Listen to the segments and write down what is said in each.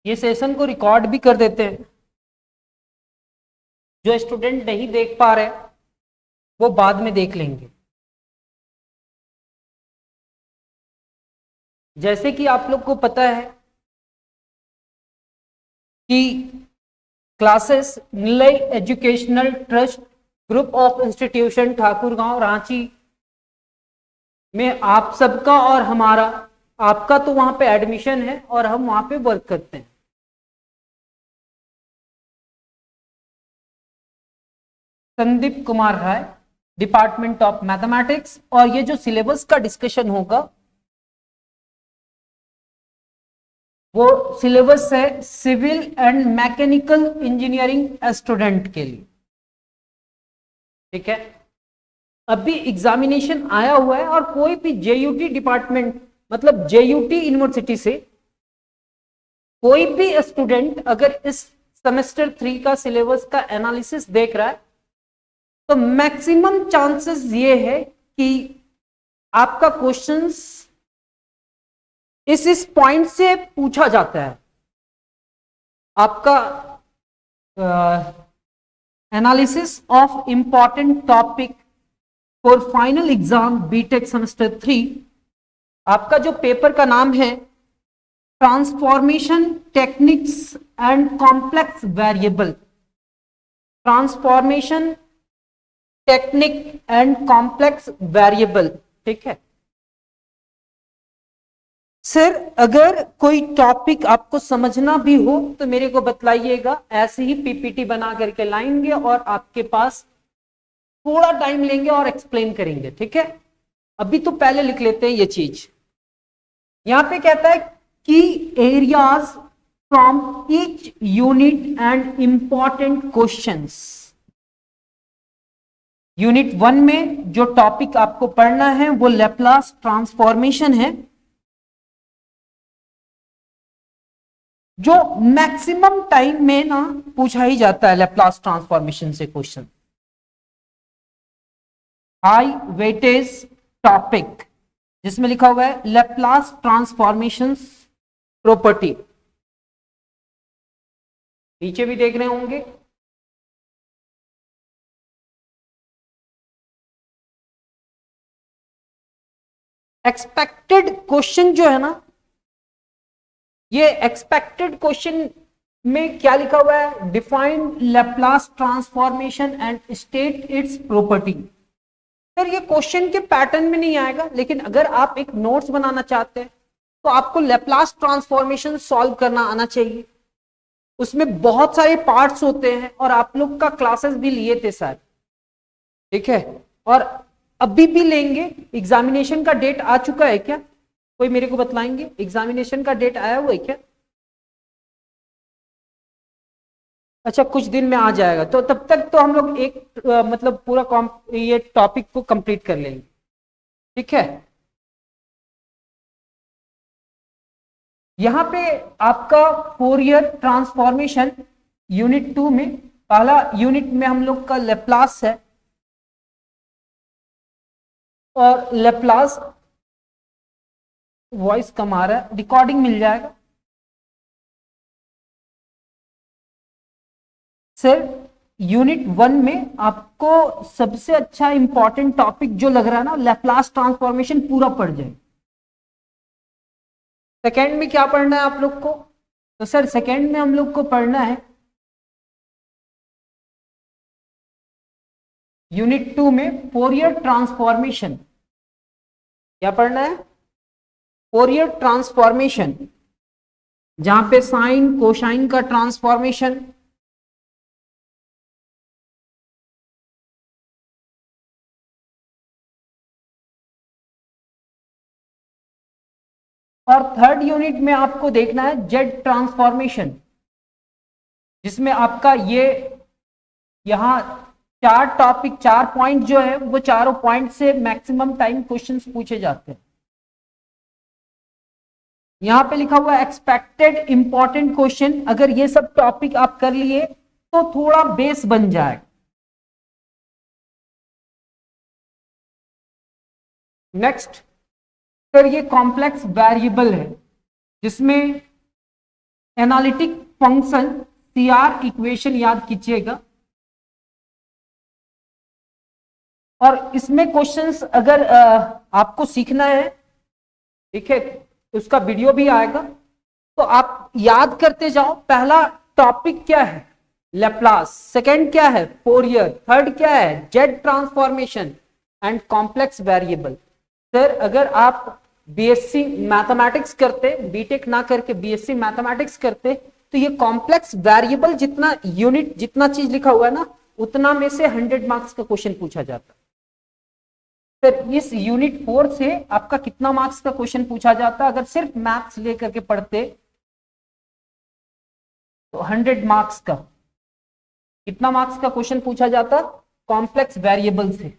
ये सेशन को रिकॉर्ड भी कर देते हैं, जो स्टूडेंट नहीं देख पा रहे वो बाद में देख लेंगे। जैसे कि आप लोग को पता है कि classes Nilay educational trust group of institution Thakurgaon Ranchi में आप सबका और हमारा, आपका तो वहां पे एडमिशन है और हम वहां पे वर्क करते हैं। Sandeep Kumar Rai, department of mathematics. और ये जो सिलेबस का डिस्कशन होगा वो सिलेबस है civil and mechanical engineering student के लिए, ठीक है। अभी एग्जामिनेशन आया हुआ है और कोई भी जेयूटी डिपार्टमेंट मतलब जेयूटी यूनिवर्सिटी से कोई भी स्टूडेंट अगर इस सेमेस्टर 3 का सिलेबस का एनालिसिस देख रहा है तो मैक्सिमम चांसेस ये है कि आपका क्वेश्चंस इस पॉइंट से पूछा जाता है। आपका analysis of important topic for final exam BTech semester 3, आपका जो पेपर का नाम है transformation techniques and complex variable, transformation technique and complex variable, ठीक है। सर अगर कोई टॉपिक आपको समझना भी हो तो मेरे को बतलाइएगा, ऐसे ही पीपीटी बना करके लाएंगे और आपके पास थोड़ा टाइम लेंगे और एक्सप्लेन करेंगे, ठीक है। अभी तो पहले लिख लेते हैं ये चीज। यहां पे कहता है कि areas from each unit and important questions. Unit 1 में जो टॉपिक आपको पढ़ना है वो लैप्लास ट्रांसफॉर्मेशन है, जो मैक्सिमम टाइम में ना पूछा ही जाता है लैप्लास ट्रांसफॉर्मेशन से क्वेश्चन। हाई वेटेज टॉपिक जिसमें लिखा हुआ है लैप्लास ट्रांसफॉर्मेशन प्रॉपर्टी, नीचे भी देख रहे होंगे। एक्सपेक्टेड क्वेश्चन जो है ना, ये एक्सपेक्टेड क्वेश्चन में क्या लिखा हुआ है, define Laplace transformation and state it's property. Sir ये क्वेश्चन के पैटर्न में नहीं आएगा, लेकिन अगर आप एक नोट्स बनाना चाहते हैं तो आपको लैप्लास ट्रांसफॉर्मेशन सॉल्व करना आना चाहिए। उसमें बहुत सारे पार्ट्स होते हैं और आप लोग का क्लासेस भी लिए थे सर, ठीक है, और अभी भी लेंगे। एग्जामिनेशन का डेट आ चुका है क्या, कोई मेरे को बतलाएंगे? एग्जामिनेशन का डेट आया हुआ है क्या? अच्छा कुछ दिन में आ जाएगा, तो तब तक तो हम लोग एक मतलब पूरा ये टॉपिक को कंप्लीट कर लेंगे, ठीक है। यहां पे आपका फोरियर ट्रांसफॉर्मेशन यूनिट 2 में, पहला यूनिट में हम लोग का लेप्लास है और लेप्लास वॉइस कम आ रहा है, रिकॉर्डिंग मिल जाएगा सर। यूनिट 1 में आपको सबसे अच्छा इंपॉर्टेंट टॉपिक जो लग रहा है ना, लैप्लास ट्रांसफॉर्मेशन पूरा पढ़ जाए। सेकेंड में क्या पढ़ना है आप लोग को? तो सर सेकेंड में हम लोग को पढ़ना है यूनिट 2 में फोरियर ट्रांसफॉर्मेशन। क्या पढ़ना है? फोरियर ट्रांसफॉर्मेशन, जहां पे साइन कोसाइन का ट्रांसफॉर्मेशन, और थर्ड यूनिट में आपको देखना है जेड ट्रांसफॉर्मेशन, जिसमें आपका ये यहां चार टॉपिक, 4 पॉइंट जो है वो चारों पॉइंट से मैक्सिमम टाइम क्वेश्चंस पूछे जाते हैं। यहां पे लिखा हुआ है एक्सपेक्टेड इंपॉर्टेंट क्वेश्चन। अगर ये सब टॉपिक आप कर लिए तो थोड़ा बेस बन जाए। नेक्स्ट, फिर ये कॉम्प्लेक्स वेरिएबल है जिसमें एनालिटिक फंक्शन सीआर इक्वेशन याद कीजिएगा। और इसमें क्वेश्चंस अगर आपको सीखना है, ठीक है, उसका वीडियो भी आएगा, तो आप याद करते जाओ। पहला टॉपिक क्या है, लैप्लास। सेकंड क्या है, फोरियर। थर्ड क्या है, Z transformation and complex variable. Sir अगर आप बीएससी मैथमेटिक्स करते, बीटेक ना करके बीएससी मैथमेटिक्स करते, तो ये कॉम्प्लेक्स वेरिएबल जितना यूनिट, जितना चीज लिखा हुआ है ना, उतना में से 100 मार्क्स का क्वेश्चन पूछा जाता। फिर इस यूनिट 4 से आपका कितना मार्क्स का क्वेश्चन पूछा जाता अगर सिर्फ मैथ्स लेकर के पढ़ते, तो 100 मार्क्स का, कितना मार्क्स का क्वेश्चन पूछा जाता कॉम्प्लेक्स वेरिएबल से।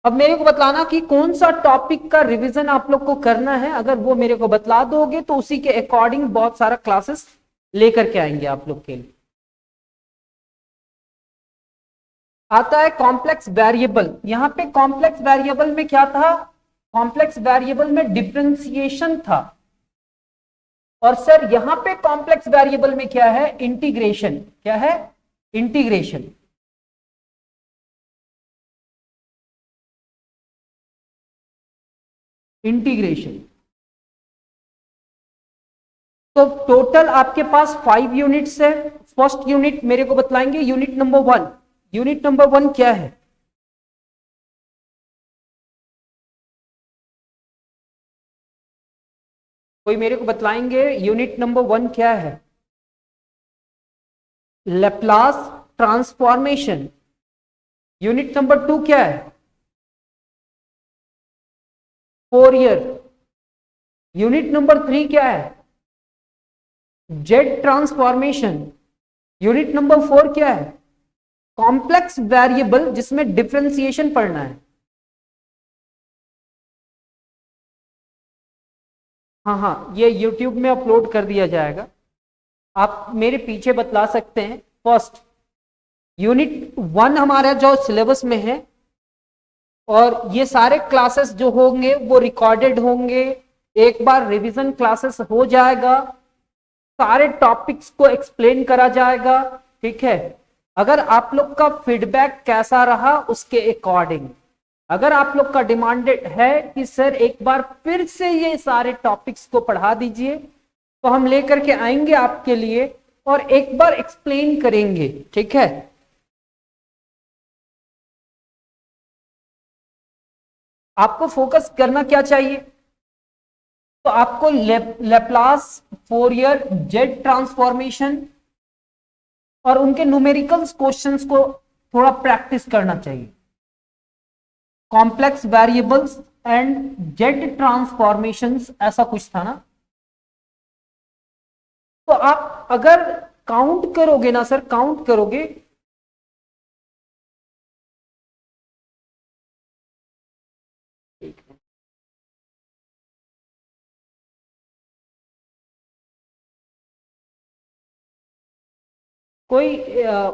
अब मेरे को बतलाना कि कौन सा टॉपिक का रिवीजन आप लोग को करना है। अगर वो मेरे को बतला दोगे तो उसी के अकॉर्डिंग बहुत सारा क्लासेस लेकर के आएंगे आप लोग के लिए। आता है कॉम्प्लेक्स वेरिएबल। यहां पे कॉम्प्लेक्स वेरिएबल में क्या था, कॉम्प्लेक्स वेरिएबल में डिफरेंशिएशन था। और सर यहां पे कॉम्प्लेक्स वेरिएबल में क्या है, इंटीग्रेशन। क्या है, इंटीग्रेशन। इंटीग्रेशन। तो टोटल आपके पास 5 यूनिट्स है। फर्स्ट यूनिट मेरे को बतलाएंगे, यूनिट नंबर 1। यूनिट नंबर 1 क्या है, कोई मेरे को बतलाएंगे यूनिट नंबर 1 क्या है। Laplace transformation. यूनिट नंबर 2 क्या है, फोरियर। यूनिट नंबर 3 क्या है, जेड ट्रांसफॉर्मेशन। यूनिट नंबर 4 क्या है, कॉम्प्लेक्स वेरिएबल, जिसमें डिफरेंशिएशन पढ़ना है। हाँ हाँ, ये YouTube में अपलोड कर दिया जाएगा, आप मेरे पीछे बतला सकते हैं। फर्स्ट यूनिट 1 हमारा जो सिलेबस में है, और ये सारे क्लासेस जो होंगे वो रिकॉर्डेड होंगे। एक बार रिवीजन क्लासेस हो जाएगा, सारे टॉपिक्स को एक्सप्लेन करा जाएगा, ठीक है। अगर आप लोग का फीडबैक कैसा रहा उसके अकॉर्डिंग, अगर आप लोग का डिमांडेड है कि सर एक बार फिर से ये सारे टॉपिक्स को पढ़ा दीजिए, तो हम लेकर के आएंगे आपके लिए और एक बार एक्सप्लेन करेंगे, ठीक है। आपको फोकस करना क्या चाहिए, तो आपको लैप्लास, फोरियर, जेड ट्रांसफॉर्मेशन और उनके न्यूमेरिकल्स क्वेश्चंस को थोड़ा प्रैक्टिस करना चाहिए। Complex variables and Z transformations, ऐसा कुछ था ना। तो आप अगर काउंट करोगे ना सर, काउंट करोगे, कोई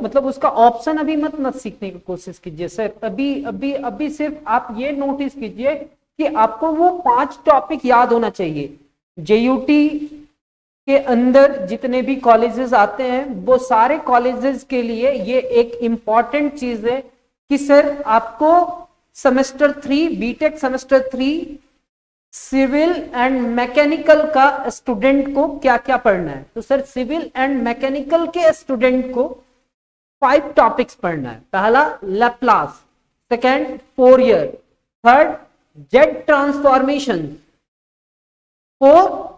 मतलब उसका ऑप्शन अभी मत सीखने की कोशिश कीजिए सर। अभी अभी अभी सिर्फ आप ये नोटिस कीजिए कि आपको वो 5 टॉपिक याद होना चाहिए। जेयूटी के अंदर जितने भी कॉलेजेस आते हैं, वो सारे कॉलेजेस के लिए ये एक इंपॉर्टेंट चीज है कि सर आपको semester 3, BTech semester 3 civil and mechanical का स्टूडेंट को क्या क्या पढ़ना है। तो सर सिविल एंड मैकेनिकल के स्टूडेंट को 5 टॉपिक्स पढ़ना है। पहला Laplace, second Fourier, third Z transformation, fourth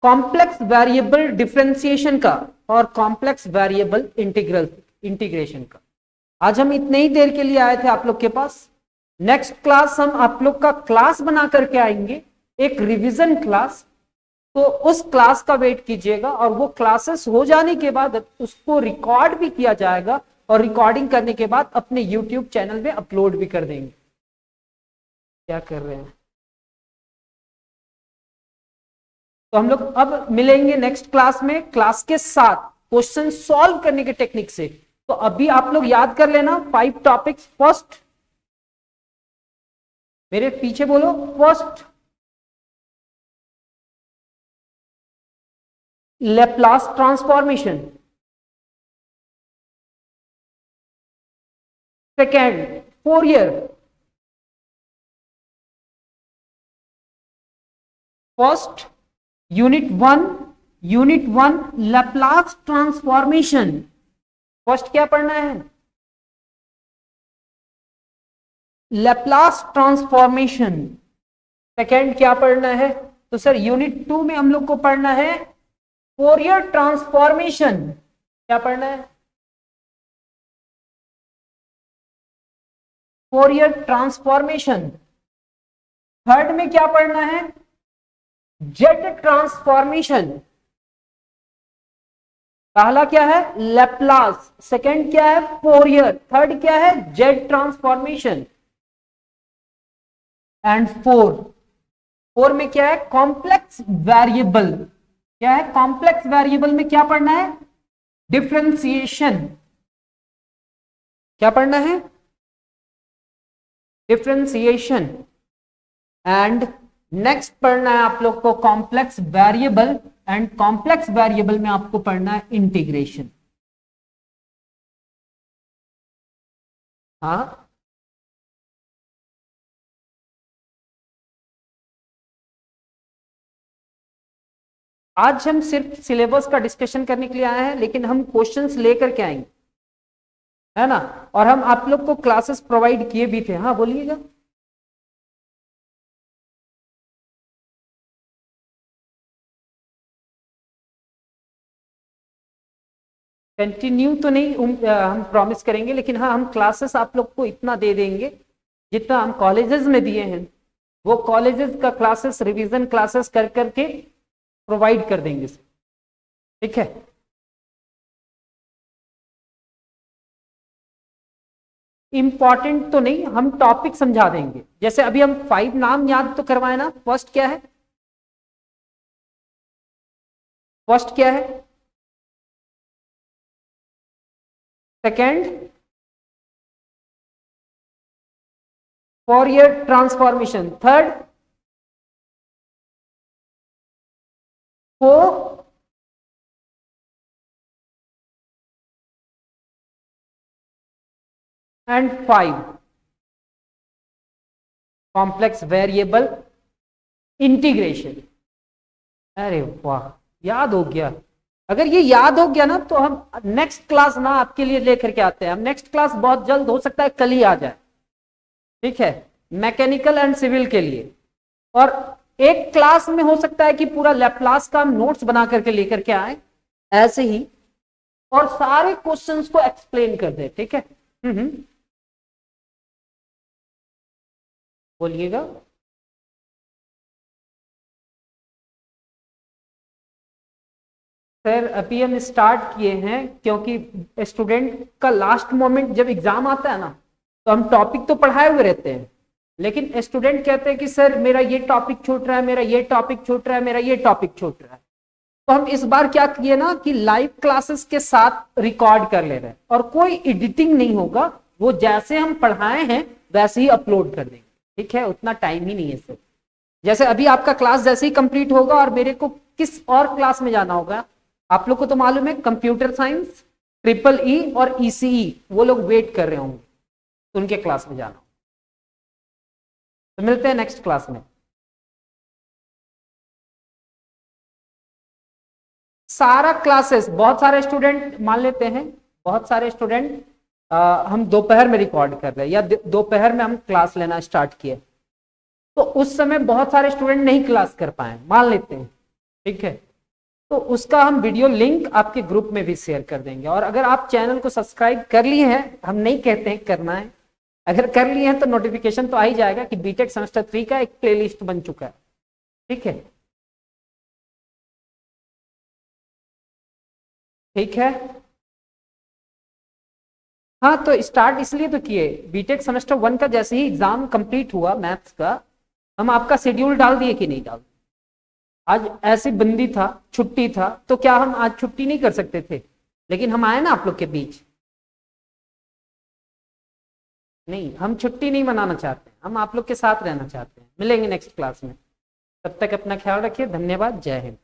complex variable differentiation का, और कॉम्प्लेक्स वेरिएबल इंटीग्रेशन का। आज हम इतने ही देर के लिए आए थे आप लोग के पास। नेक्स्ट क्लास हम आप लोग का क्लास बना करके आएंगे, एक रिवीजन क्लास। तो उस क्लास का वेट कीजिएगा, और वो क्लासेस हो जाने के बाद उसको रिकॉर्ड भी किया जाएगा, और रिकॉर्डिंग करने के बाद अपने यूट्यूब चैनल में अपलोड भी कर देंगे। क्या कर रहे हैं, तो हम लोग अब मिलेंगे नेक्स्ट क्लास में, क्लास के साथ क्वेश्चन सॉल्व करने के टेक्निक से। तो अभी आप लोग याद कर लेना 5 टॉपिक्स। फर्स्ट मेरे पीछे बोलो, first Laplace transformation, second Fourier, first unit one Laplace transformation. First क्या पढ़ना है? Laplace transformation. सेकेंड क्या पढ़ना है? तो सर यूनिट 2 में हम लोग को पढ़ना है फोरियर ट्रांसफॉर्मेशन। क्या पढ़ना है? Fourier transformation. थर्ड में क्या पढ़ना है? Z transformation. पहला क्या है? लेप्लास, सेकंड क्या है? फोरियर, थर्ड क्या है? Z transformation. एंड फोर में क्या है? Complex variable. क्या है? कॉम्प्लेक्स वेरिएबल में क्या पढ़ना है? डिफरेंशिएशन। क्या पढ़ना है? डिफरेंशिएशन। एंड नेक्स्ट पढ़ना है आप लोग को complex variable, and complex variable में आपको पढ़ना है इंटीग्रेशन। हाँ, आज हम सिर्फ सिलेबस का डिस्कशन करने के लिए आए हैं, लेकिन हम क्वेश्चंस लेकर के आएंगे, है ना। और हम आप लोग को क्लासेस प्रोवाइड किए भी थे। हाँ बोलिएगा। कंटिन्यू तो नहीं हम प्रॉमिस करेंगे, लेकिन हाँ हम क्लासेस आप लोग को इतना दे देंगे जितना हम कॉलेजेस में दिए हैं, वो कॉलेजेस का क्लासेस, रिवीजन क्लासेस कर करके प्रोवाइड कर देंगे। ठीक है। इंपॉर्टेंट तो नहीं, हम टॉपिक समझा देंगे। जैसे अभी हम 5 नाम याद तो करवाए ना। फर्स्ट क्या है? फर्स्ट क्या है? Second Fourier transformation, third four and 5 complex variable integration. अरे वाह, याद हो गया। अगर ये याद हो गया ना तो हम नेक्स्ट क्लास ना आपके लिए लेकर के आते हैं। हम नेक्स्ट क्लास बहुत जल्द, हो सकता है कल ही आ जाए। ठीक है, मैकेनिकल एंड सिविल के लिए। और एक क्लास में हो सकता है कि पूरा लैप्लास का हम नोट्स बना करके लेकर के आए ऐसे ही, और सारे क्वेश्चंस को एक्सप्लेन कर दे। ठीक है। बोलिएगा। सर अभी हम स्टार्ट किए हैं, क्योंकि स्टूडेंट का लास्ट मोमेंट जब एग्जाम आता है ना, तो हम टॉपिक तो पढ़ाए हुए रहते हैं, लेकिन स्टूडेंट कहते हैं कि सर मेरा ये टॉपिक छूट रहा है, मेरा ये टॉपिक छूट रहा है, मेरा ये टॉपिक छूट रहा है। तो हम इस बार क्या किए ना कि लाइव क्लासेस के साथ रिकॉर्ड कर ले रहे हैं, और कोई एडिटिंग नहीं होगा, वो जैसे हम पढ़ाए हैं वैसे ही अपलोड कर देंगे। ठीक है, उतना टाइम ही नहीं है सर। जैसे अभी आपका क्लास जैसे ही कंप्लीट होगा और मेरे को किस और क्लास में जाना होगा, आप लोग को तो मालूम है, कंप्यूटर साइंस, ट्रिपल ई और ईसीई, वो लोग वेट कर रहे होंगे, तो उनके क्लास में जाना। तो मिलते हैं नेक्स्ट क्लास में। सारा क्लासेस, बहुत सारे स्टूडेंट मान लेते हैं, बहुत सारे स्टूडेंट हम दोपहर में रिकॉर्ड कर रहे हैं, या दोपहर में हम क्लास लेना स्टार्ट किए, तो उस समय बहुत सारे स्टूडेंट नहीं क्लास कर पाए, मान लेते हैं। ठीक है, तो उसका हम वीडियो लिंक आपके ग्रुप में भी शेयर कर देंगे। और अगर आप चैनल को सब्सक्राइब कर लिए हैं, हम नहीं कहते हैं करना है, अगर कर लिए हैं तो नोटिफिकेशन तो आ ही जाएगा कि बीटेक सेमेस्टर 3 का एक प्लेलिस्ट बन चुका है। ठीक है। ठीक है। हाँ, तो स्टार्ट इसलिए तो किए, बीटेक सेमेस्टर 1 का जैसे ही एग्जाम कंप्लीट हुआ मैथ्स का, हम आपका शेड्यूल डाल दिए कि नहीं डाल। आज ऐसी बंदी था, छुट्टी था, तो क्या हम आज छुट्टी नहीं कर सकते थे? लेकिन हम आए ना आप लोग के बीच। नहीं, हम छुट्टी नहीं मनाना चाहते, हम आप लोग के साथ रहना चाहते हैं। मिलेंगे नेक्स्ट क्लास में, तब तक अपना ख्याल रखिए। धन्यवाद, जय हिंद।